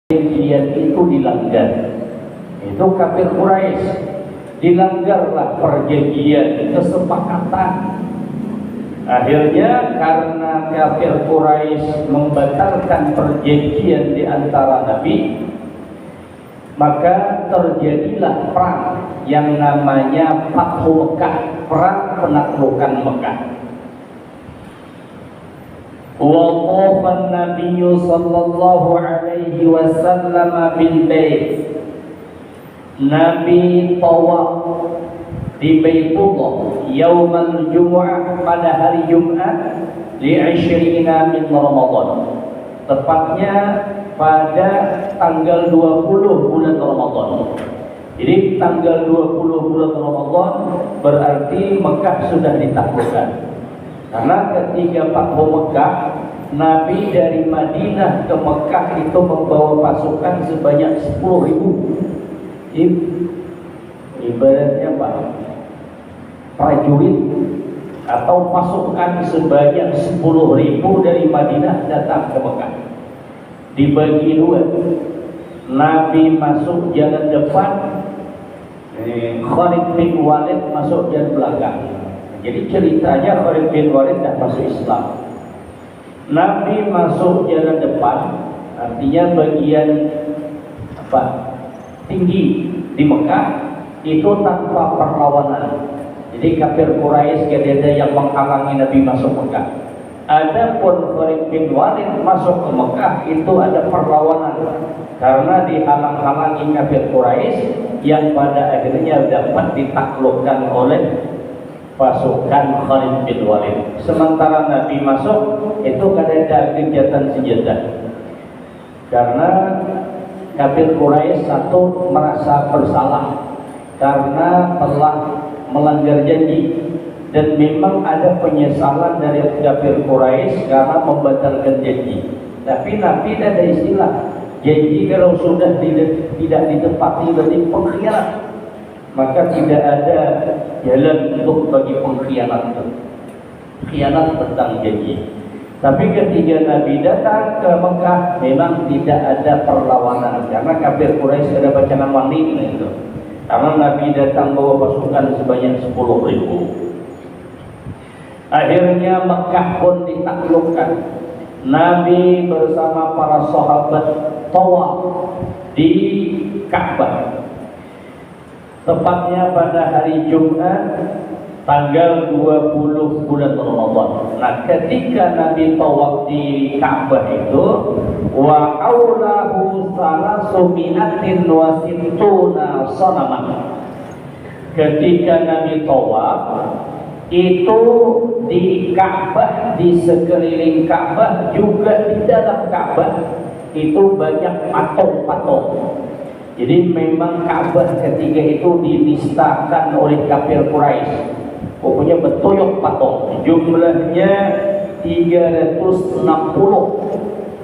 perjanjian itu dilanggar. Itu kafir Quraisy, dilanggarlah perjanjian, kesepakatan. Akhirnya karena kafir Quraisy membatalkan perjanjian di antara Nabi, maka terjadilah perang yang namanya Fathu Mekah, perang penaklukan Mekah. Waqafan Nabi sallallahu alaihi wasallam bil bait. Nabi tawaf di Baitullah yaumal Jumu'ah, pada hari Jumat, li'ishrina min Ramadan, tepatnya pada tanggal 20 bulan Ramadan. Jadi tanggal 20 bulan Ramadan berarti Mekah sudah ditaklukkan. Karena ketika Fathu Mekah, Nabi dari Madinah ke Mekah itu membawa pasukan sebanyak 10.000. Ibaratnya apa? Prajurit atau pasukan sebanyak 10.000 dari Madinah datang ke Mekah. Dibagi dua. Nabi masuk jalan depan, Khalid bin Walid masuk jalan belakang. Jadi ceritanya Khalid bin Walid dah masuk Islam. Nabi masuk jalan depan, artinya bagian tinggi di Mekah itu tanpa perlawanan. Jadi kafir Quraisy tidak ada yang menghalangi Nabi masuk Mekah. Adapun Khalid bin Walid masuk ke Mekah itu ada perlawanan, karena dihalang-halangi kafir Quraisy yang pada akhirnya dapat ditaklukkan oleh pasukan Khalid bin Walid. Sementara Nabi masuk itu ada gencatan senjata, karena kafir Quraisy satu merasa bersalah karena telah melanggar janji, dan memang ada penyesalan dari kafir Quraisy karena membatalkan janji. Tapi Nabi ada istilah janji kalau sudah tidak ditepati berarti pengkhianat, maka tidak ada jalan untuk bagi pengkhianat itu, khianat tentang janji. Tapi ketika Nabi datang ke Mekah memang tidak ada perlawanan, karena kafir Quraisy ada bacaan wanita itu. Karena Nabi datang bawa pasukan sebanyak 10.000. Akhirnya Mekah pun ditaklukkan. Nabi bersama para sahabat tawaf di Ka'bah. Tepatnya pada hari Jumat tanggal 20 bulan Ramadan. Nah, ketika Nabi tawaf di Ka'bah itu, wa aulahu salasumi'atin wa sittuna sanaman. Ketika Nabi tawaf itu di Ka'bah, di sekeliling Ka'bah, juga di dalam Ka'bah itu banyak patung-patung. Jadi memang Ka'bah ketika itu dinistakan oleh kafir Quraisy. Pokoknya bertoyok patung. Jumlahnya 360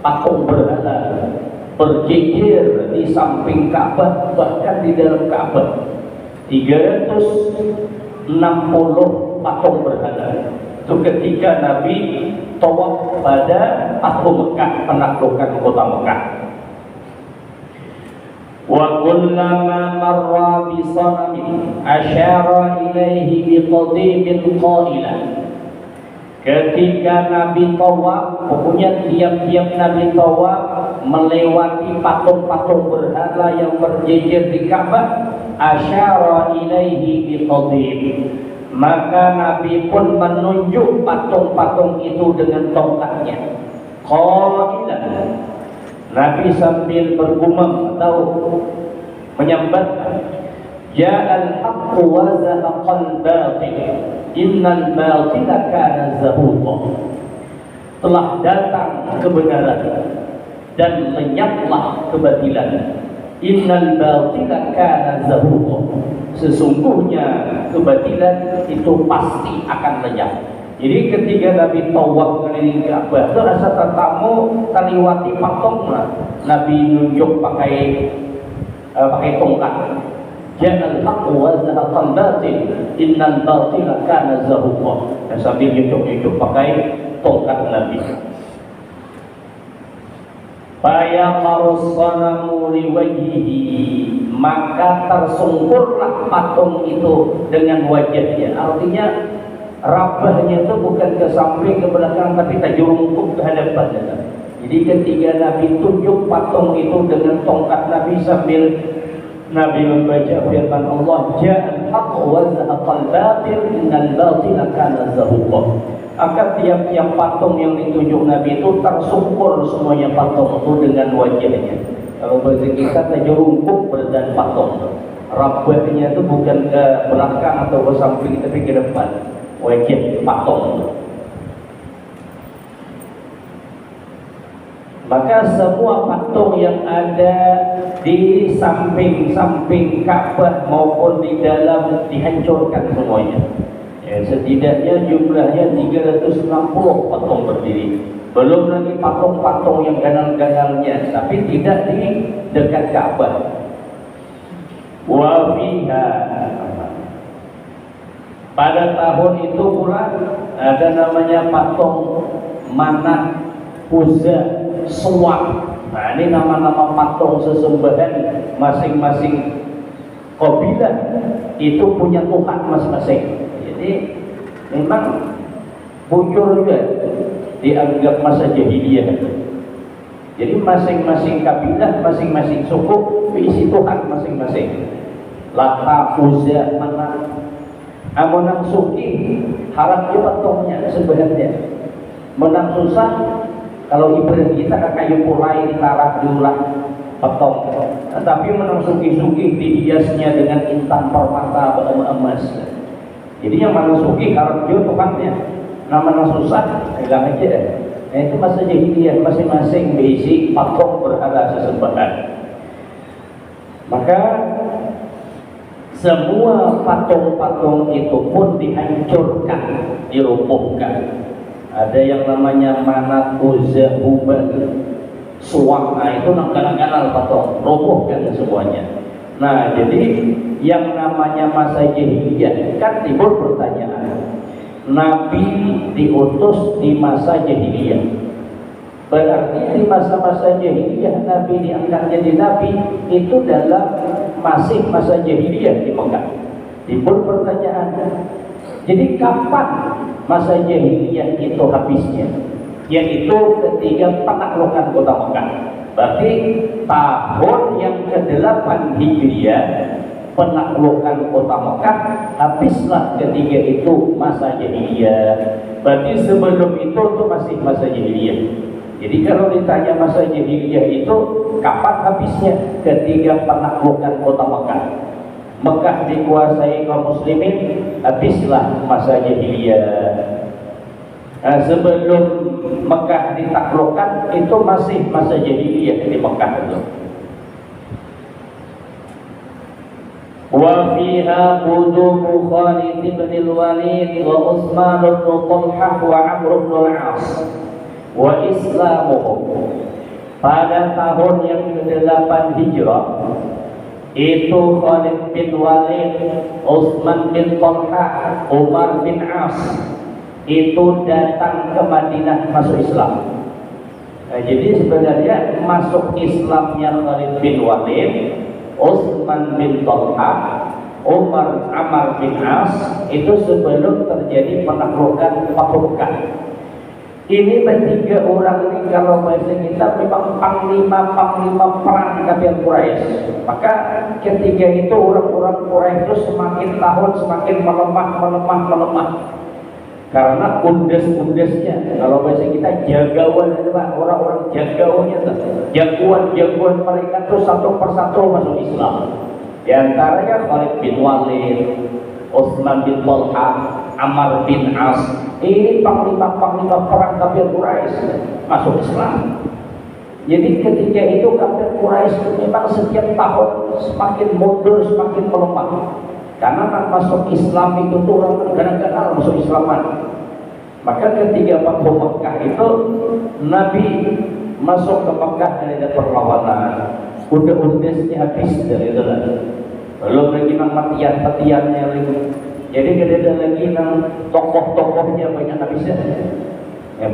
patung berhala berjejer di samping Ka'bah, bahkan di dalam Ka'bah 360 patung berhala. Itu ketika Nabi tawaf pada Fathu Mekah, penaklukan kota Mekah. Wa kullama marra bi sanamin asyara ilaihi bi qadibin qailan. Ketika Nabi tawaf, pokoknya tiap-tiap Nabi tawaf melewati patung-patung berhala yang berjejer di Ka'bah, asyara ilaihi bi qadib, maka Nabi pun menunjuk patung-patung itu dengan tongkatnya. Qailan, Nabi sambil bergumam atau menyambatkan, ja'al haqqu wa zahaqal batil, innal batila kana zahuqa. Telah datang kebenaran dan lenyaplah kebatilan. Innal batila kana zahuqa. Sesungguhnya kebatilan itu pasti akan lenyap. Jadi ketika Nabi tawaf keliling Ka'bah itu rasa tertamu taliwati patung, Nabi nunjuk pakai tongkat. Ja'al haqqu wa zahaqal batil, innal batila kana zahuqa. Dan sambil nunjuk pakai tongkat Nabi. Fayaqarus sanamu liwajhihi, maka tersungkurlah patung itu dengan wajahnya. Artinya rabahnya itu bukan ke samping ke belakang, tapi tajurungkuk ke hadapan. Jadi ketika Nabi tunjuk patung itu dengan tongkat Nabi sambil Nabi membaca firman Allah, Ja'al haqq wa zahaqal batil innal batila kana zahuqa. Akan tiap-tiap patung yang ditunjuk Nabi itu tersungkur semuanya patung itu dengan wajahnya. Kalau bahasa kita tajurungkuk berdan patung. Rabahnya itu bukan ke belakang atau ke samping, tapi ke depan. Wajah patung. Maka semua patung yang ada di samping-samping Ka'bah maupun di dalam dihancurkan semuanya. Ya, setidaknya jumlahnya 360 patung berdiri. Belum lagi patung-patung yang ganal-ganalnya, tapi tidak di dekat Ka'bah. Wa fiha, pada tahun itu pula ada namanya patung Manat, Uzza, Suwak. Nah, ini nama-nama patung sesembahan masing-masing kabilah itu punya Tuhan masing-masing. Jadi memang bujur juga dianggap masa jahiliyah. Jadi masing-masing kabilah, masing-masing suku berisi Tuhan masing-masing. Lata, Uzza, Manat. Menang suki harap dia patungnya sebenarnya. Menang susah, kalau ibarat kita ke kayu pulai ditaruh diulah patung. Tetapi menang suki-suki dihiasnya dengan intan permata emas. Jadi yang mana suki harap dia Tuhannya. Nah mana susah hilang aja. Nah itu masa jahiliyah, masing-masing berisi patung berhala sesembahan. Maka semua patung-patung itu pun dihancurkan, dirobohkan. Ada yang namanya Manat, Uzza, Hubal, Suwak. Nah itu ganal-ganal patung, robohkan semuanya. Nah jadi yang namanya masa jahiliyah kan timbul pertanyaan. Nabi diutus di masa jahiliyah, berarti di masa-masa jahiliyah Nabi diangkat jadi Nabi itu dalam masih masa jahiliyah di Mekah. Timbul pertanyaan, jadi kapan masa jahiliyah itu habisnya? Yaitu ketika penaklukan kota Mekah. Berarti tahun yang ke-8 Hijriah penaklukan kota Mekah, habislah ketika itu masa jahiliyah. Berarti sebelum itu masih masa jahiliyah. Jadi kalau ditanya masa jahiliyah itu kapan habisnya? Ketika penaklukan kota Mekah. Mekah dikuasai kaum muslimin, habislah masa jahiliyah. Nah, sebelum Mekah ditaklukkan itu masih masa jahiliyah di Mekah itu. Wa fiha qudumu Khalid bin al-Walid wa Utsman bin Talhah wa Amr bin al-As wa islamuhum. Pada tahun yang ke-8 Hijrah itu Khalid bin Walid, Utsman bin Talhah, Umar bin As itu datang ke Madinah masuk Islam. Nah, jadi sebenarnya masuk Islamnya Khalid bin Walid, Utsman bin Talhah, Umar Amr bin As itu sebelum terjadi penaklukan Mekah. Ini bertiga orang ini kalau bahasa kita memang panglima perang kafir Quraisy. Maka ketika itu orang-orang Quraisy itu semakin tahun semakin melemah. Karena undes-undesnya, kalau bahasa kita jagawan itu Pak, orang-orang jagawannya jagoan mereka tuh satu persatu masuk Islam. Di antaranya Khalid bin Walid, Utsman bin Talhah, Amr bin As. Ini panglima perang kafir Quraisy masuk Islam. Jadi ketika itu kafir Quraisy memang setiap tahun semakin mundur, semakin melemah. Karena masuk Islam itu tuh orang kadang-kadang masuk Islaman. Maka ketika Fathu Mekah itu Nabi masuk ke Mekah dari ada perlawanan. Udah undesnya habis dari itu lah. Belum lagi nang matian-matiannya lagi. Jadi tidak ada lagi nang tokoh-tokohnya banyak habisnya.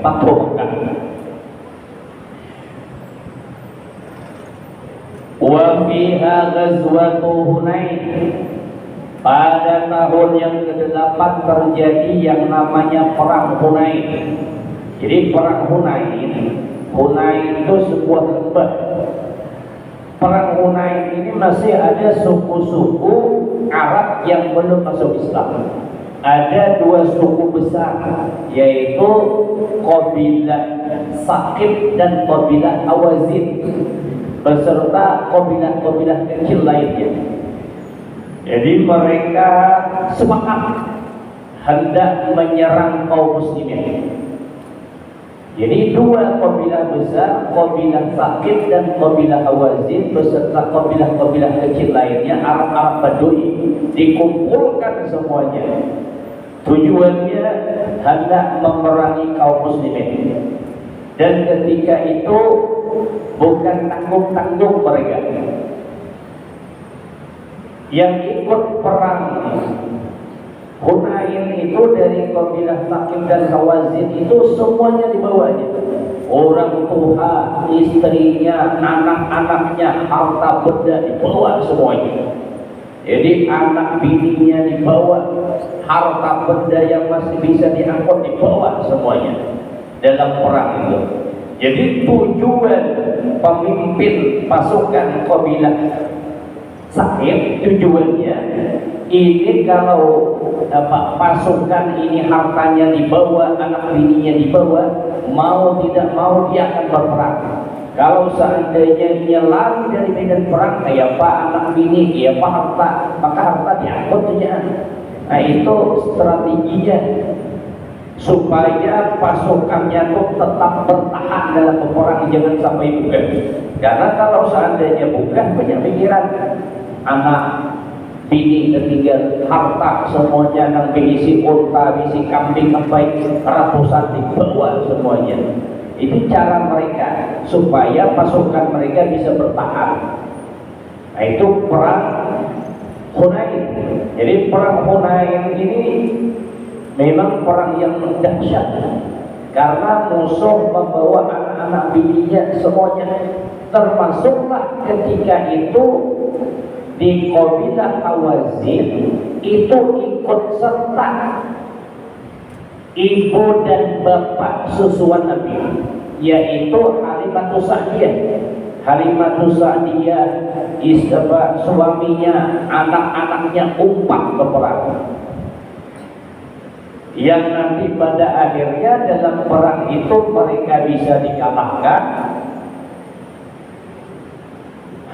Fathu Mekah. wa fiha ghazwatu Hunain. Pada tahun yang ke-8 terjadi yang namanya perang Hunain. Jadi perang Hunain itu sebuah lembah. Perang Hunain ini masih ada suku-suku Arab yang belum masuk Islam. Ada dua suku besar, yaitu kabilah Saqif dan kabilah Hawazin, beserta kabilah-kabilah kecil lainnya. Jadi mereka sepakat hendak menyerang kaum muslimin. Jadi dua kabilah besar, kabilah Saqif dan kabilah Hawazin beserta kabilah-kabilah kecil lainnya, Arab-Arab Badui, dikumpulkan semuanya. Tujuannya hendak memerangi kaum muslimin. Dan ketika itu bukan tanggung-tanggung mereka. Yang ikut perang Hunain itu dari kabilah Saqif dan Hawazin itu semuanya dibawanya. Orang tua, istrinya, anak-anaknya, harta benda dibawa semuanya. Jadi anak bininya dibawa, harta benda yang masih bisa diangkut dibawa semuanya dalam perang itu. Jadi tujuan pemimpin pasukan kabilah Saqif tujuannya ini kalau pasukan ini hartanya dibawa, anak bininya dibawa, mau tidak mau dia akan berperang. Kalau seandainya dia lari dari medan perang, ya pak anak bini, ya pak harta, maka harta diangkut saja. Nah itu strateginya supaya pasukannya itu tetap bertahan dalam peperangan, jangan sampai bukan. Karena kalau seandainya bukan, banyak pikiran, anak bini tertinggal, harta semuanya nang berisi unta, berisi kambing sampai ratusan dibawa semuanya. Itu cara mereka supaya pasukan mereka bisa bertahan. Nah itu perang Hunain. Jadi perang Hunain ini memang perang yang dahsyat karena musuh membawa anak-anak bininya semuanya, termasuklah ketika itu di kabilah Hawazin itu ikut serta ibu dan bapak susuan Nabi, yaitu Halimatus Sa'diyah. Halimatus Sa'diyah suaminya, anak-anaknya umpat ke perang, yang nanti pada akhirnya dalam perang itu mereka bisa dikalahkan.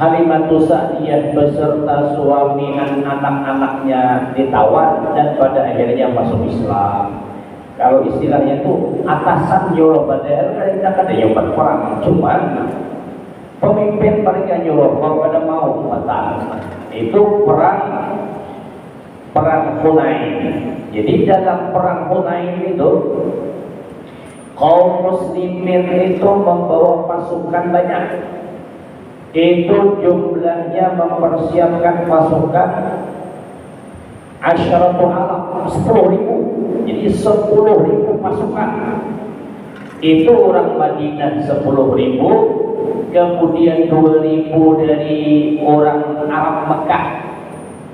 Halimatus Sa'diyah beserta suami dan anak-anaknya ditawan dan pada akhirnya masuk Islam. Kalau istilahnya itu atasan nyuruh badal, mereka ada yang berperang, cuman pemimpin mereka nyuruh kalau pada mau batal. Itu perang Hunain. Jadi dalam perang Hunain itu kaum muslimin itu membawa pasukan banyak. Itu jumlahnya mempersiapkan pasukan Asyaratul Alaf 10.000. Jadi 10.000 pasukan. Itu orang Madinah 10.000, kemudian 2.000 dari orang Arab Mekah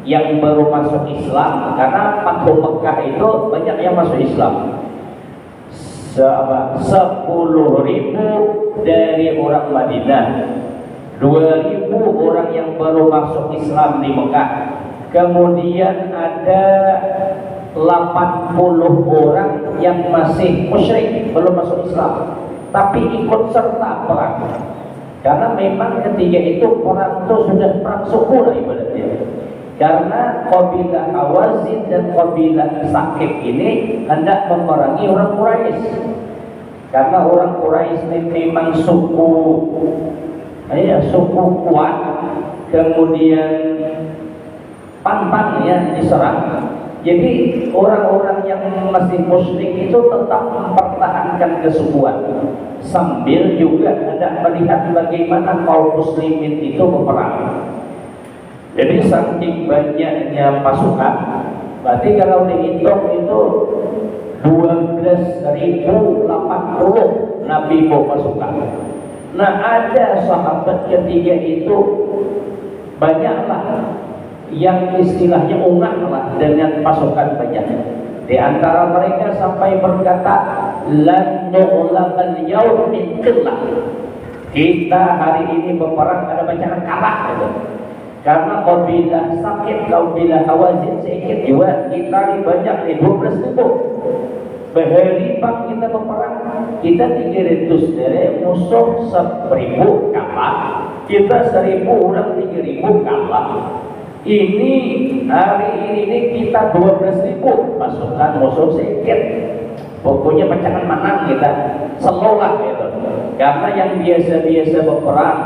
yang baru masuk Islam, karena Fathu Mekah itu banyak yang masuk Islam. 10.000 dari orang Madinah, 2.000 orang yang baru masuk Islam di Mekah. Kemudian ada 80 orang yang masih musyrik, belum masuk Islam, tapi ikut serta perang. Karena memang ketika itu perang itu sudah perang suku lah ibaratnya. Karena kabilah Hawazin dan kabilah Saqif ini hendak memerangi orang Quraisy. Karena orang Quraisy ini memang suku kuat, kemudian pantang ya diserang. Jadi orang-orang yang masih musyrik itu tetap mempertahankan kesukuan sambil juga hendak melihat bagaimana kaum muslimin itu berperang. Jadi saking banyaknya pasukan, berarti kalau dihitung itu 12.080 Nabi bawa pasukan. Nah ada sahabat ketiga itu banyaklah yang istilahnya ungah lah dengan pasukan banyak. Di antara mereka sampai berkata, lan nu'lamal yaum min qillah. Kita hari ini berperang ada bacaan kalah gitu. Karena kabilah sakit, kabilah Hawazin sedikit juga, kita ini banyak nih 12.000. Berharipan kita berperang, kita 300 dari musuh 1.000 kalah, kita 1.000 orang 3.000 kalah. Ini hari ini kita 12.000 pasukan musuh sedikit. Pokoknya pecahan menang kita, selolah gitu. Karena yang biasa-biasa berperang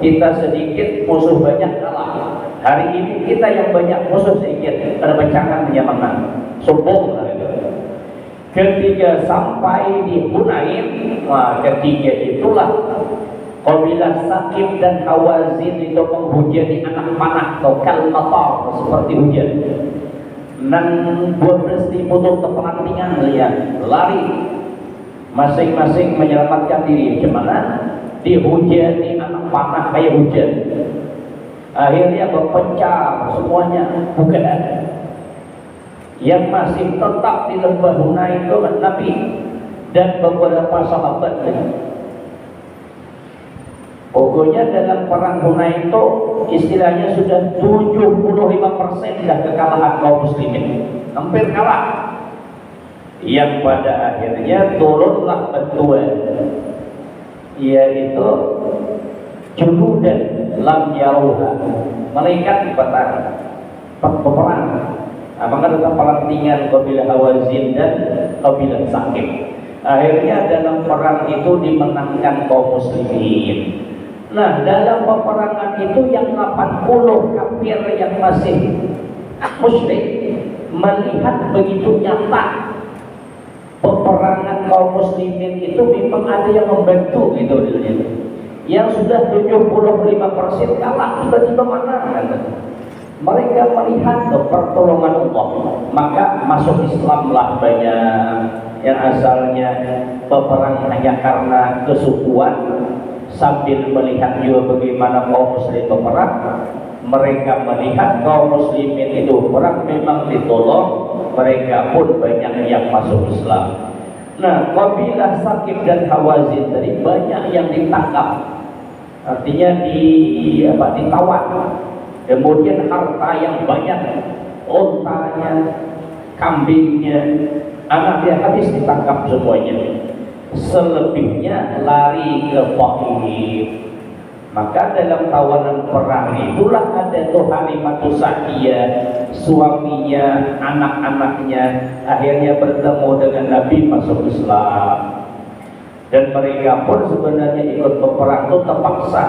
kita sedikit, musuh banyak kalah. Hari ini kita yang banyak, musuh sedikit, ada pecahan hanya menang. Sombong lah itu. Ketika sampai di Hunain, ketiga itulah kabilah Sakif dan Hawazin itu menghujani anak panah atau kalmatar seperti hujan. Dan 12.000 kepentingan lihat lari masing-masing menyelamatkan diri. Gimana? Dihujani anak panah kayak hujan. Akhirnya berpencar semuanya, bukan. Yang masih tetap di lembah Hunain itu Nabi dan beberapa sahabat. Pokoknya dalam perang Hunain itu istilahnya sudah 75% dah kekalahan kaum muslimin, hampir kalah. Yang pada akhirnya turunlah bantuan, yaitu junudan lam yaruha, malaikat di peperang. Maka dalam pelantingan kabilah Hawazin dan kabilah Sakif. Akhirnya dalam perang itu dimenangkan kaum muslimin. Nah, dalam peperangan itu yang 80 kafir yang masih musyrik melihat begitu nyata peperangan kaum muslimin itu memang ada yang membantu gitu. Yang sudah 75% kalah tiba-tiba menang. Mereka melihat pertolongan Allah, maka masuk Islamlah banyak yang asalnya peperang hanya karena kesukuan. Sambil melihat juga bagaimana kaum muslim berperang, mereka melihat kaum muslimin itu perang memang ditolong, mereka pun banyak yang masuk Islam. Nah, kabilah Sakif dan Hawazin tadi banyak yang ditangkap, artinya ditawan. Kemudian harta yang banyak, ontanya, kambingnya, anaknya habis ditangkap semuanya. Selebihnya lari ke Taif. Maka dalam tawanan perang itulah ada tuh Halimatus Sa'diyah, suaminya, anak-anaknya akhirnya bertemu dengan Nabi masuk Islam. Dan mereka pun sebenarnya ikut berperang itu terpaksa,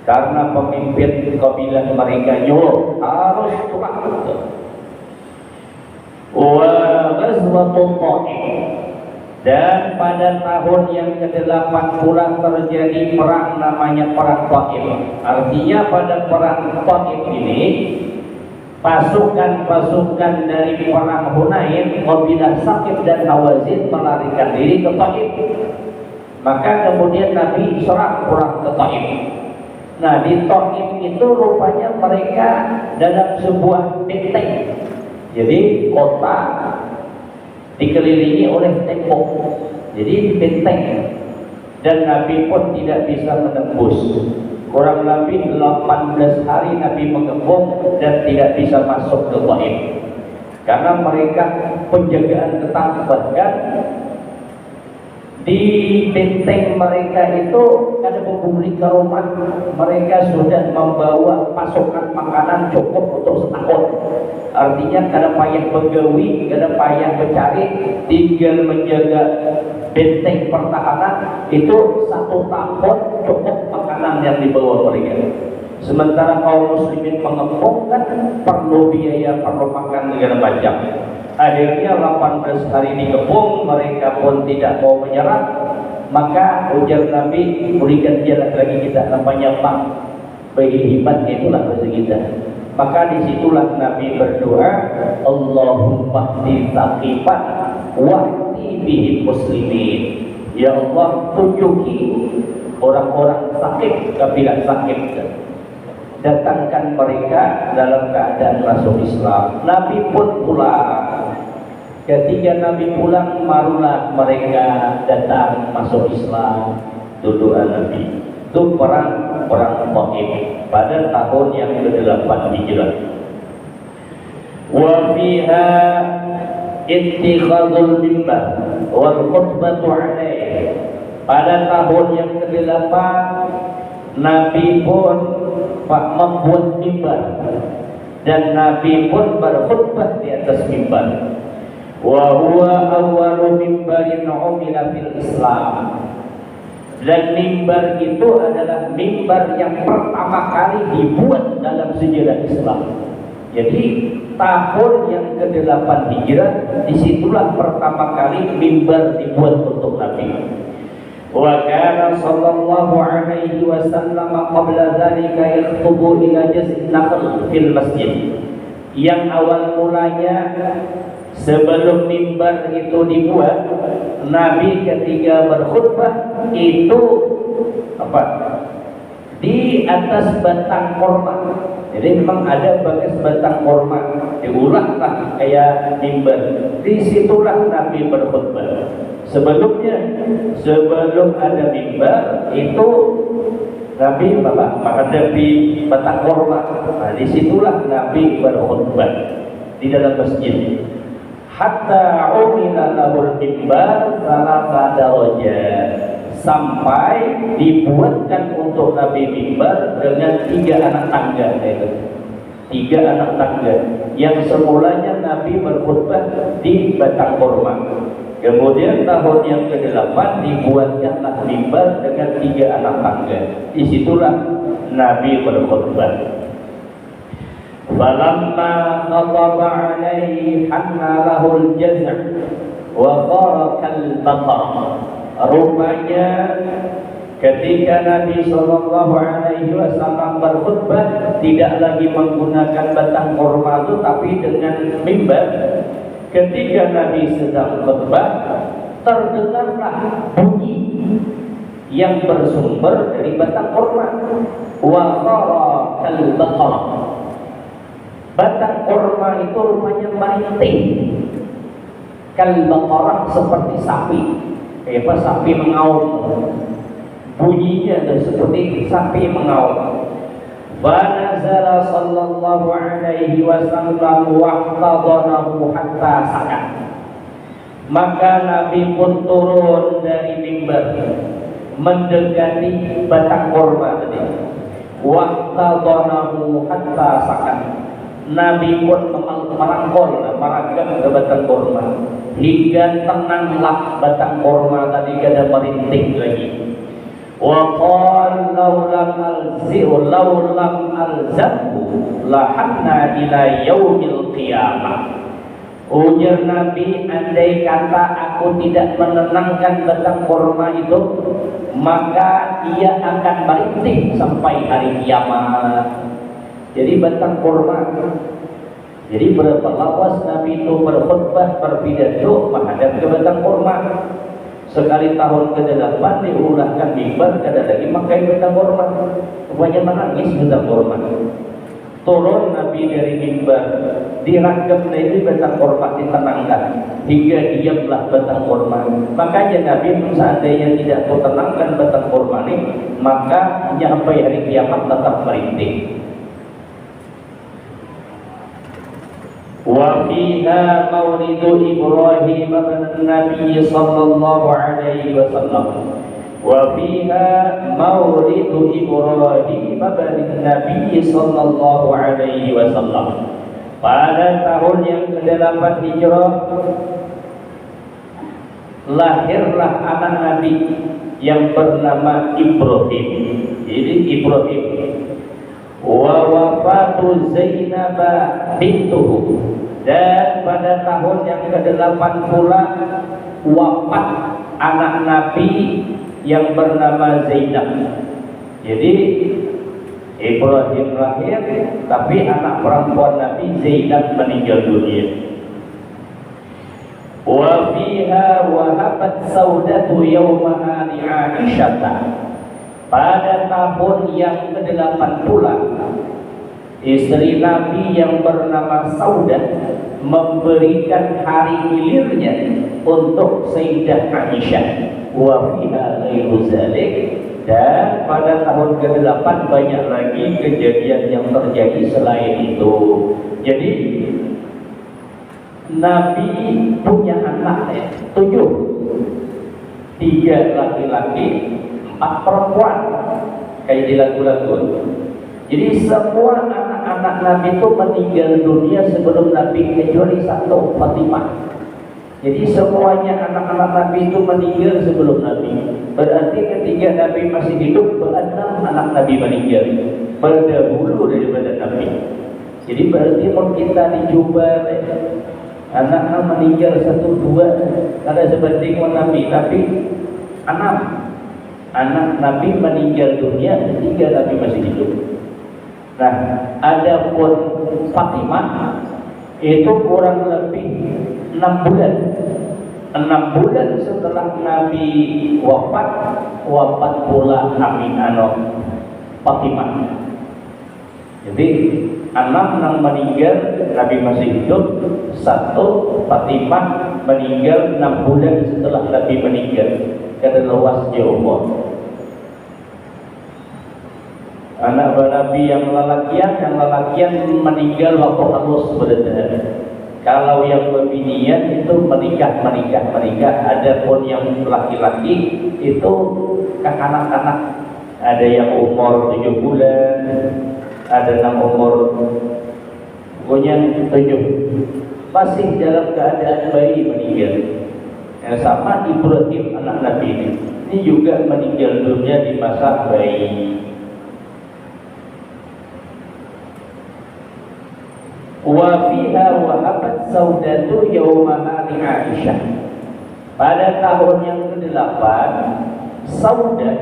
karena pemimpin kabilah mereka nyuruh harus turun. Wa ghazwatul Taif. Dan pada tahun yang ke-8 pula terjadi perang namanya perang Taif. Artinya pada perang Taif ini pasukan-pasukan dari perang Hunain, kabilah Sakif dan Hawazin melarikan diri ke Taif. Maka kemudian Nabi serang pulang ke Taif. Nah, di Taif itu rupanya mereka dalam sebuah benteng. Jadi kota dikelilingi oleh tembok, jadi benteng, dan Nabi pun tidak bisa menembus. Kurang lebih 18 hari Nabi mengepung dan tidak bisa masuk ke Taif karena mereka penjagaan ketat. Bahkan di benteng mereka itu ada pembeli ke rumah, mereka sudah membawa pasukan makanan cukup untuk setahun. Artinya kada payah begawi, kada payah mencari, tinggal menjaga benteng pertahanan itu 1 tahun cukup makanan yang dibawa mereka. Sementara kaum muslimin mengepung kan perlu biaya, perlu makan segala macam. Akhirnya 18 hari dikepung, mereka pun tidak mau menyerah. Maka ujar Nabi, berikan jalan lagi kita, namanya Pak. Bagi hebat itulah bahasa kita. Maka disitulah Nabi berdoa, Allahumma hdi Saqifan wahdi bihim muslimin. Ya Allah, tunjuki orang-orang Sakif, kabilah Sakif. datangkan mereka dalam keadaan masuk Islam. Nabi pun pulang. Ketika Nabi pulang, barulah mereka datang masuk Islam. Tuduhan Nabi itu perang Taif pada tahun yang ke-8 Hijrah. Wa fiha ittikhadul mimbar wal khutbatu alaih. Pada tahun yang ke-8 Nabi pun membuat mimbar dan Nabi pun berkhutbah di atas mimbar. Wa huwa awwalu mimbarin umila fil Islam. Dan mimbar itu adalah mimbar yang pertama kali dibuat dalam sejarah Islam. Jadi tahun yang ke-8 Hijrah, disitulah pertama kali mimbar dibuat untuk Nabi. Wa kana sallallahu alaihi wasallam qabla dzalika yakhutubu ila jaz'in nakhl fil masjid. Yang awal mulanya sebelum mimbar itu dibuat, Nabi ketika berkhutbah itu di atas batang korma. Jadi memang ada bekas batang korma, diulahlah kayak mimbar. Disitulah Nabi berkhutbah. Sebelumnya, sebelum ada mimbar itu Nabi menghadap di batang korma. Nah, disitulah Nabi berkhutbah di dalam masjid. Hatta umila lahul mimbar salasa darajat, sampai dibuatkan untuk Nabi mimbar dengan 3 anak tangga. 3 anak tangga yang semulanya Nabi berkhutbah di batang korma. Kemudian tahun yang ke-8 dibuatkanlah mimbar dengan 3 anak tangga. Disitulah Nabi berkhutbah. Falamma khataba alaihi hanna lahul jaz' wa qarakal baqar. Rupanya ketika Nabi sallallahu alaihi wasallam berkhutbah tidak lagi menggunakan batang korma itu tapi dengan mimbar. Ketika Nabi sedang khutbah, terdengarlah bunyi yang bersumber dari batang korma. Wa qarakal baqar. Batang korma itu rupanya merintih. Kal baqarah seperti sapi. Kayak apa? Sapi mengaum. Bunyinya ada seperti sapi mengaum. Fanazala sallallahu alaihi wasallam wahtadanahu hatta sakat. Maka Nabi pun turun dari mimbar mendekati batang korma tadi. Wahtadanahu hatta sakat. Nabi pun merangkul, merangkap ke batang korma hingga tenanglah batang korma tadi, kada merintih lagi. Wa qala law lam alzamhu lahanna ila yaumil qiyamah. Ujar Nabi, andai kata aku tidak menenangkan batang korma itu, maka ia akan merintih sampai hari kiamat. Jadi batang korma. Jadi berapa lawas Nabi itu berkhutbah, berpidato menghadap ke batang korma. Sekali tahun ke-8 diulahkan mimbar, kada lagi pakai batang korma. Rupanya menangis batang korma. Turun Nabi dari mimbar, dirangkap lagi batang korma, ditenangkan hingga diamlah batang korma. Makanya Nabi seandainya tidak tenangkan batang korma ini, maka sampai hari kiamat tetap merintih. Wa fiha maulidu Ibrahim bin Nabi sallallahu alaihi wasallam. Wa fiha maulidu Ibrahim bin Nabi sallallahu alaihi wasallam. Pada tahun yang ke-8 Hijrah lahirlah anak Nabi yang bernama Ibrahim. Jadi Ibrahim. Wa wafatu Zainab bintuhu, dan pada tahun yang ke-8 pula wafat anak Nabi yang bernama Zainab. Jadi Ibrahim lahir, tapi anak perempuan Nabi Zainab meninggal dunia. Wa fiha wahabat saudatu yawmaha li Aisyah. Pada tahun yang ke-8 pula Istri Nabi yang bernama Saudah memberikan hari gilirnya untuk Sayyidah Aisyah. Wa fiha ghairu zalik, dan pada tahun ke-8 banyak lagi kejadian yang terjadi selain itu. Jadi Nabi punya anak 7, 3 laki-laki, 4 perempuan, kayak di lagu-lagu. Jadi semua anak-anak Nabi itu meninggal dunia sebelum Nabi, kecuali 1, Fatimah. Jadi semuanya anak-anak Nabi itu meninggal sebelum Nabi. Berarti ketika Nabi masih hidup, 6 anak Nabi meninggal berdahulu daripada Nabi. Jadi berarti mau kita dicoba anak meninggal 1, 2 ada sebanding dengan Nabi, tapi 6 anak Nabi meninggal dunia, 3 Nabi masih hidup. Nah, adapun Fatimah itu kurang lebih 6 bulan. 6 bulan setelah Nabi wafat pula Aminah Fatimah. Jadi 6 yang meninggal, Nabi masih hidup. 1 Fatimah meninggal 6 bulan setelah Nabi meninggal. Karena luasnya umur. Anak Nabi yang lelakian meninggal waktu halus beredar. Kalau yang bebinian itu menikah. Adapun yang laki-laki itu anak-anak. Ada yang umur 7 bulan, ada yang umur pokoknya 7. Masih dalam keadaan bayi meninggal. Yang sama Ibrahim anak Nabi ini juga meninggal dunia di masa bayi. Wa fiha wahabat Saudatu yawma li Aisyah. Pada tahun yang ke-8, Saudah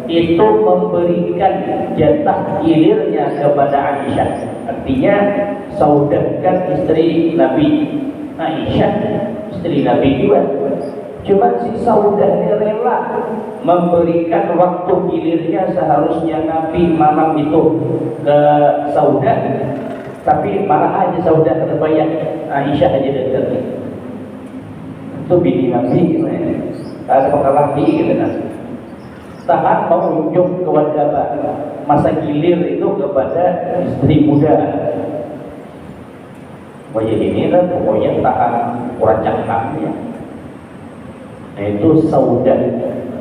itu memberikan jatah gilirnya kepada Aisyah. Artinya Saudah kan istri Nabi, Aisyah istri Nabi juga. Cuma si Saudah ini rela memberikan waktu gilirnya, seharusnya Nabi malam itu ke Saudah, tapi malah aja Saudah terbayang Aisyah aja dekat. Itu bini Nabi gimana? Ada laki gitu kan. Tahan mengunjung kewajiban masa gilir itu kepada istri muda. Wajah ini kan pokoknya tahan kurang ya. Nah itu Saudah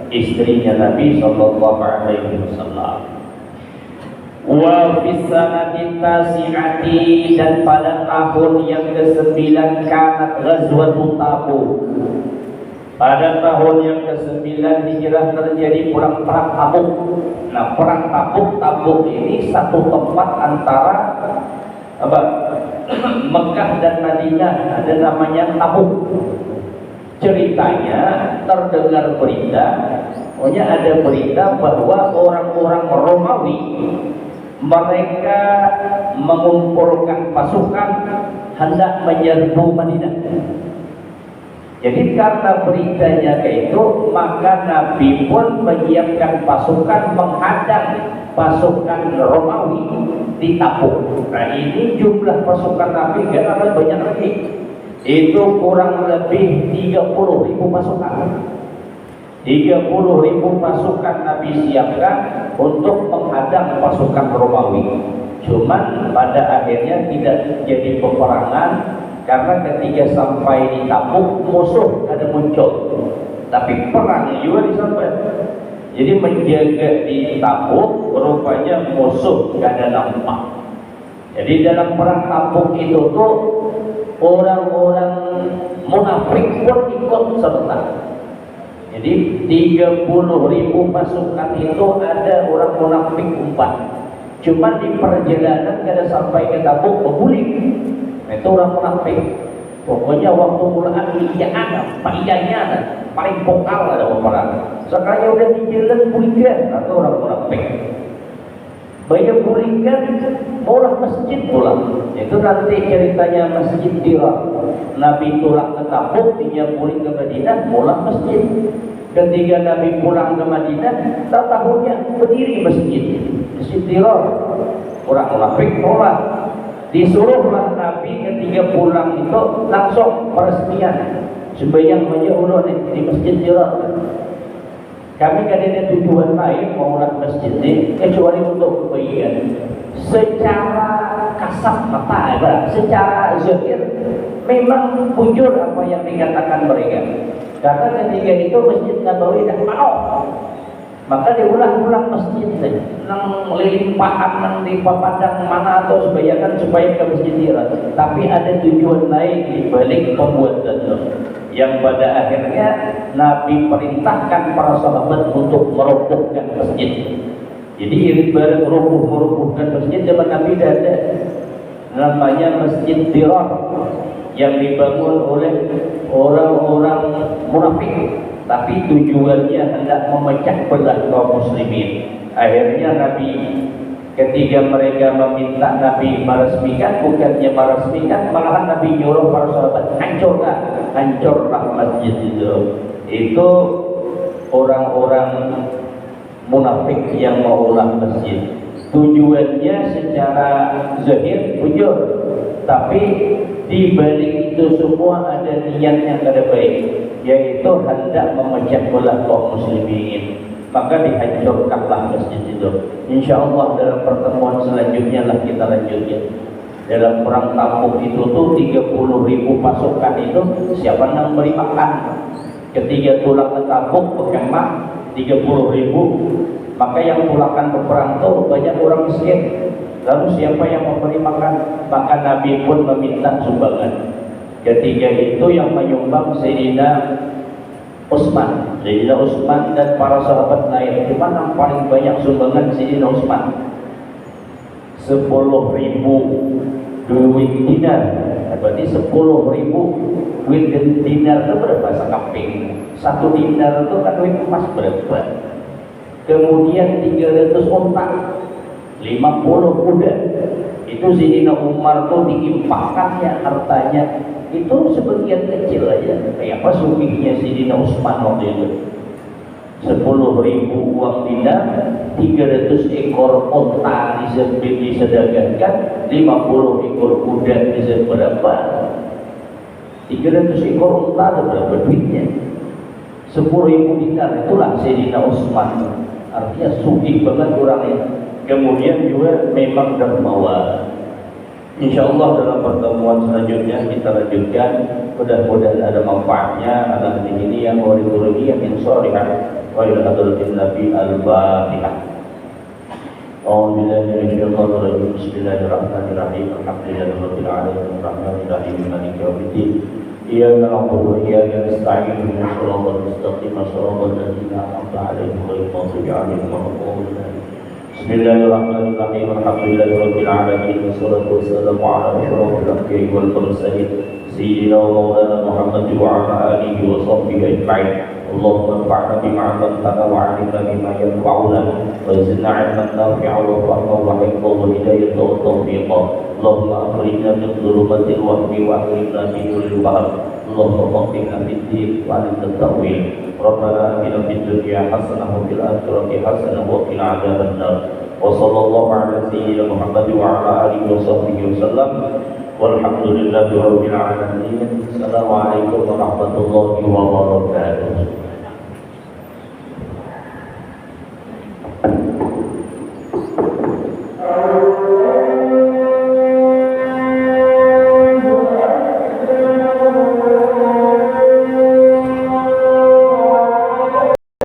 istrinya Nabi Sallallahu Alaihi Wasallam. Wa fis sanati tasi'ati, dan pada tahun yang ke-9 kanat ghazwatu Tabuk. Pada tahun yang ke-9 hijrah terjadi perang Tabuk. Nah, perang Tabuk ini satu tempat antara Mekah dan Madinah, ada namanya Tabuk. Ceritanya terdengar berita, pokoknya ada berita bahwa orang-orang Romawi mereka mengumpulkan pasukan hendak menyerbu Madinah. Jadi karena beritanya kayak itu, maka Nabi pun menyiapkan pasukan menghadang pasukan Romawi di Tabuk. Nah ini jumlah pasukan Nabi gak akan banyak lagi. Itu kurang lebih 30.000 pasukan. 30.000 pasukan Nabi siapkan untuk menghadang pasukan Romawi. Cuman pada akhirnya tidak jadi peperangan, karena ketika sampai di Tabuk musuh ada muncul, tapi perang juga disampai. Jadi menjaga di Tabuk rupanya musuh gak ada nampak. Jadi dalam perang Tabuk itu tuh orang-orang munafik pun ikut serta. Jadi 30.000 pasukan itu ada orang munafik 4. Cuman di perjalanan kada sampai ke Tabuk berguling. Itu orang munafik. Pokoknya waktu mulaan iyaan, paidanya paling vokal ada orang. Sekalinya udah di jalan gulingan atau orang munafik. Banyak gulingan, maulah masjid pulang. Itu nanti ceritanya Masjid Dirar. Nabi pulang ke Tabuk, dia pulang ke Madinah, pulang masjid. Ketika Nabi pulang ke Madinah, tahunnya berdiri masjid Dirar. Orang munafik nolak. Disuruhlah Nabi ketika pulang itu langsung peresmian sembahyang majeulun di Masjid Dirar. Kami kan ada tujuan lain maulah masjid ini kecuali untuk kebaikan. Secara kasat mata, secara zahir memang bujur apa yang dikatakan mereka. Karena ketika itu Masjid Nabawi dah mau, maka diulang-ulang masjid nang limpahan nang di padang mana atau sebayakan supaya ke Masjid Dirar. Tapi ada tujuan lain di balik pembuatan itu, yang pada akhirnya Nabi perintahkan para sahabat untuk merobohkan masjid. Jadi ibarat merobohkan masjid zaman Nabi dah ada, namanya Masjid Dirar, yang dibangun oleh orang-orang munafik, tapi tujuannya hendak memecah belah kaum muslimin. Akhirnya Nabi ketika mereka meminta Nabi meresmikan, bukannya meresmikan, malahan Nabi nyuruh para sahabat hancurlah masjid itu. Itu orang-orang munafik yang mau ulah masjid. Tujuannya secara zahir bujur, tapi di balik itu semua ada niat yang kada baik, yaitu hendak memecah belah kaum muslimin. Maka dihancurkanlah masjid itu. Insya Allah dalam pertemuan selanjutnya lah kita lanjutkan. Dalam perang Tabuk itu tuh 30.000 pasukan itu siapa yang beri makan? Ketika pulang ke Tabuk berkemah 30.000. Maka yang pulangkan ke perang itu banyak orang miskin. Lalu siapa yang memberi makan? Maka Nabi pun meminta sumbangan. Ketika itu yang menyumbang Sayyidina Utsman dan para sahabat lain. Cuma yang paling banyak sumbangan Sayyidina Utsman, 10.000 duit dinar. Berarti 10.000 duit dinar itu berapa sekaping? 1 dinar itu kan duit emas berapa? Kemudian 300 unta, 50 kuda. Itu Sayyidina Umar tuh diimpakkannya hartanya. Itu sebagian kecil aja. Kayak apa sugihnya Sayyidina Utsman waktu itu? 10.000 uang dinar, 300 ekor unta disedagangkan, 50 ekor kuda bisa berapa? 300 ekor unta ada berapa duitnya? 10.000 dinar, itulah Sayyidina Utsman. Artinya sugih banget orangnya. Kemudian juga memang dermawan. Insya Allah dalam pertemuan selanjutnya kita lanjutkan. Mudah-mudahan ada manfaatnya. Ada di ini yang waridullah yang insyaallah wa ila hadratin Nabi al-Fatihah. A'udzubillahi Bismillahirrahmanirrahim. Alhamdulillahirabbil alamin arrahmanir rahim maliki yaumiddin. Iyyaka na'budu wa iyyaka nasta'in ihdinas siratal mustaqim siratal ladzina an'amta 'alaihim ghairil maghdubi 'alaihim waladdallin. Bismillahirrahmanirrahim. Alhamdulillahirabbil alamin wassalatu wassalamu ala asyrofil anbiya'i wal mursalin sayyidina wa maulana Muhammad wa ala alihi wa sahbihi ajma'in. Allahumma anfa'na bima 'allamtana wa 'allimna bima yanfa'una wa zidna 'ilman nafi'an wa fahman wa hifdhan wa hidayatan wa tawfiqan. Allahumma akhrijna min dhulumatil wahmi wa akrimna bi nuril fahm. Allahumma faqihna fid din wa 'allimna at-ta'wil. Rabbana atina fid dunya hasanah wa fil akhirati hasanah wa qina adzabannar. Wa sallallahu ala sayyidina Muhammad wa ala alihi wa sahbihi wasallam. Walhamdulillahi rabbil alamin. Assalamualaikum warahmatullahi wabarakatuh.